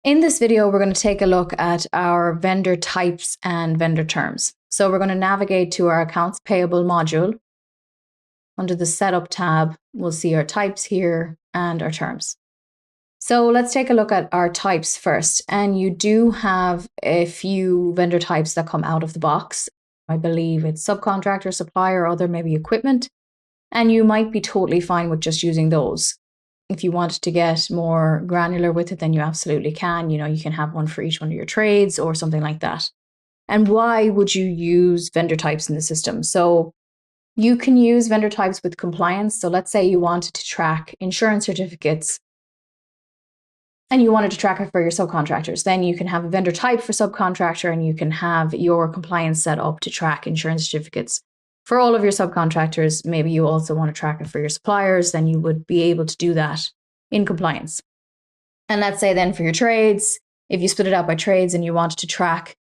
In this video, we're going to take a look at our vendor types and vendor terms. So we're going to navigate to our accounts payable module. Under the setup tab, we'll see our types here and our terms. So let's take a look at our types first. And you do have a few vendor types that come out of the box. I believe it's subcontractor, supplier, other maybe equipment. And you might be totally fine with just using those. If you wanted to get more granular with it, then you absolutely can. You know, you can have one for each one of your trades or something like that. And why would you use vendor types in the system? So you can use vendor types with compliance. So let's say you wanted to track insurance certificates and you wanted to track it for your subcontractors. Then you can have a vendor type for subcontractor and you can have your compliance set up to track insurance certificates for all of your subcontractors. Maybe you also want to track it for your suppliers, then you would be able to do that in compliance. And let's say then for your trades, if you split it out by trades and you wanted to track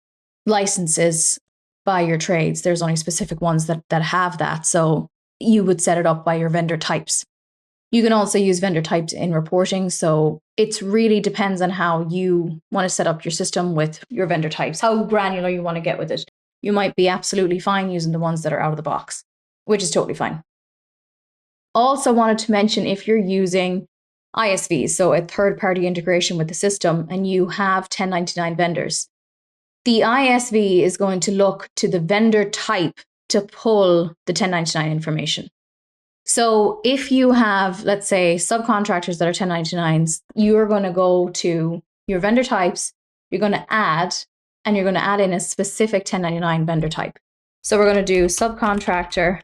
licenses by your trades, there's only specific ones that have that. So you would set it up by your vendor types. You can also use vendor types in reporting. So it really depends on how you want to set up your system with your vendor types, how granular you want to get with it. You might be absolutely fine using the ones that are out of the box, which is totally fine. Also wanted to mention if you're using ISVs, so a third-party integration with the system, and you have 1099 vendors, the ISV is going to look to the vendor type to pull the 1099 information. So if you have, let's say, subcontractors that are 1099s, you're going to go to your vendor types, you're going to add, and you're going to add in a specific 1099 vendor type. So we're going to do subcontractor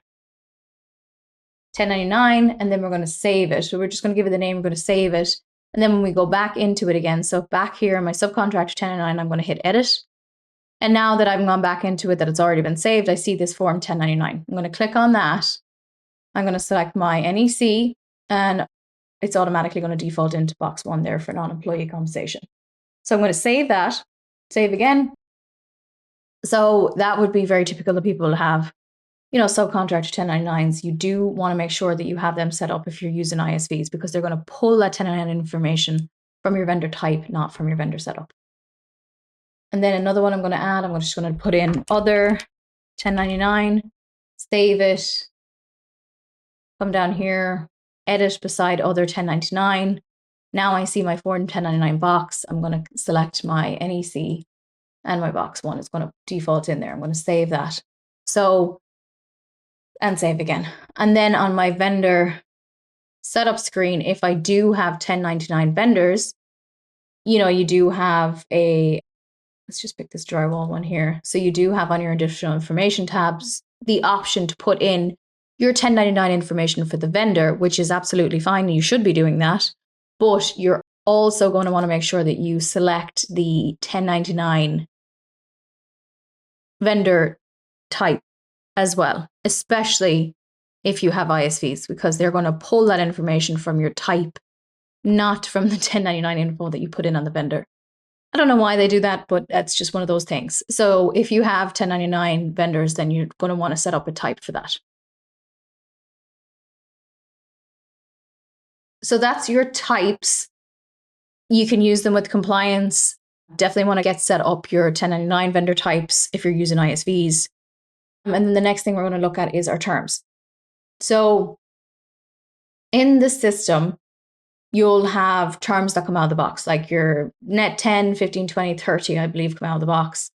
1099, and then we're going to save it. So we're just going to give it the name, we're going to save it. And then when we go back into it again, so back here in my subcontractor 1099, I'm going to hit edit. And now that I've gone back into it, that it's already been saved, I see this form 1099. I'm going to click on that. I'm going to select my NEC, and it's automatically going to default into box 1 there for non-employee compensation. So I'm going to save that. Save again. So that would be very typical that people have, subcontractor 1099s. You do want to make sure that you have them set up if you're using ISVs, because they're going to pull that 1099 information from your vendor type, not from your vendor setup. And then another one I'm going to add, I'm just going to put in other 1099, save it, come down here, edit beside other 1099. Now I see my Form 1099 box. I'm going to select my NEC and my box 1 is going to default in there. I'm going to save that. So, and save again. And then on my vendor setup screen, if I do have 1099 vendors, you do have let's just pick this drywall one here. So you do have on your additional information tabs the option to put in your 1099 information for the vendor, which is absolutely fine. You should be doing that. But you're also going to want to make sure that you select the 1099 vendor type as well, especially if you have ISVs, because they're going to pull that information from your type, not from the 1099 info that you put in on the vendor. I don't know why they do that, but that's just one of those things. So if you have 1099 vendors, then you're going to want to set up a type for that. So that's your types. You can use them with compliance. Definitely want to get set up your 1099 vendor types if you're using ISVs. And then the next thing we're going to look at is our terms. So in the system, you'll have terms that come out of the box, like your net 10, 15, 20, 30, I believe, come out of the box.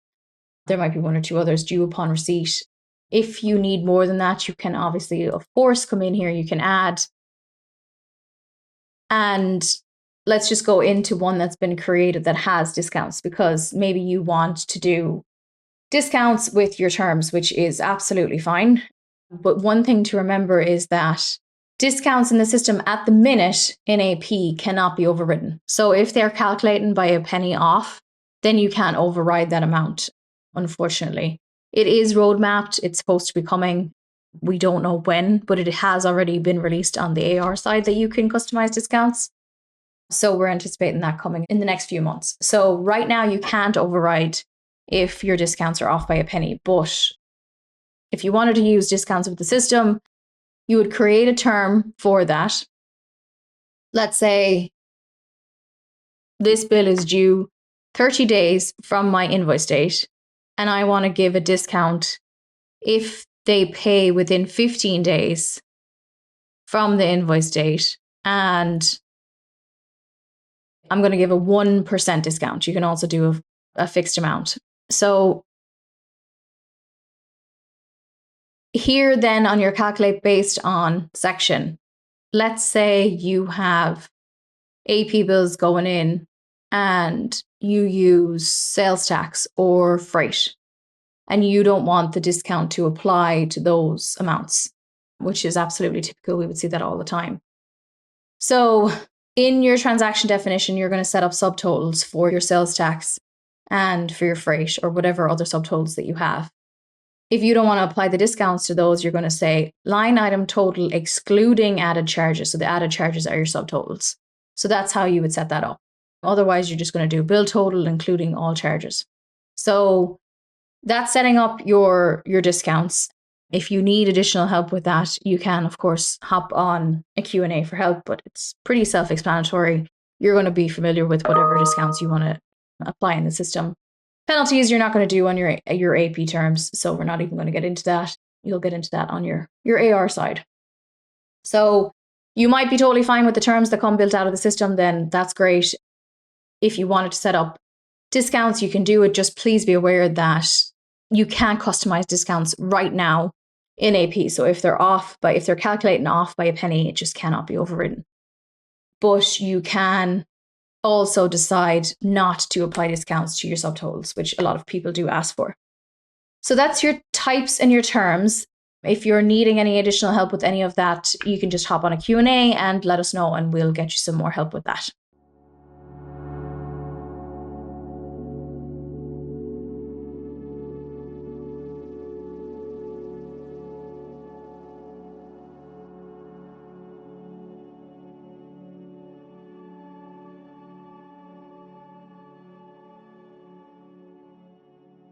There might be one or two others due upon receipt. If you need more than that, you can obviously, of course, come in here, you can add. And let's just go into one that's been created that has discounts, because maybe you want to do discounts with your terms, which is absolutely fine. But one thing to remember is that discounts in the system at the minute in AP cannot be overridden. So if they're calculating by a penny off, then you can't override that amount, unfortunately. It is roadmapped. It's supposed to be coming. We don't know when, but it has already been released on the AR side that you can customize discounts. So we're anticipating that coming in the next few months. So right now you can't override if your discounts are off by a penny. But if you wanted to use discounts with the system, you would create a term for that. Let's say this bill is due 30 days from my invoice date, and I want to give a discount if they pay within 15 days from the invoice date, and I'm going to give a 1% discount. You can also do a fixed amount. So here then on your calculate based on section, let's say you have AP bills going in and you use sales tax or freight, and you don't want the discount to apply to those amounts, which is absolutely typical. We would see that all the time. So in your transaction definition, you're going to set up subtotals for your sales tax and for your freight or whatever other subtotals that you have. If you don't want to apply the discounts to those, you're going to say line item total excluding added charges. So the added charges are your subtotals. So that's how you would set that up. Otherwise, you're just going to do bill total including all charges. So that's setting up your discounts. If you need additional help with that, you can, of course, hop on a Q&A for help, but it's pretty self-explanatory. You're going to be familiar with whatever discounts you want to apply in the system. Penalties you're not going to do on your AP terms, so we're not even going to get into that. You'll get into that on your AR side. So you might be totally fine with the terms that come built out of the system, then that's great. If you wanted to set up discounts, you can do it. Just please be aware that you can't customize discounts right now in AP. So if they're calculating off by a penny, it just cannot be overridden. But you can also decide not to apply discounts to your subtotals, which a lot of people do ask for. So that's your types and your terms. If you're needing any additional help with any of that, you can just hop on a Q&A and let us know, and we'll get you some more help with that.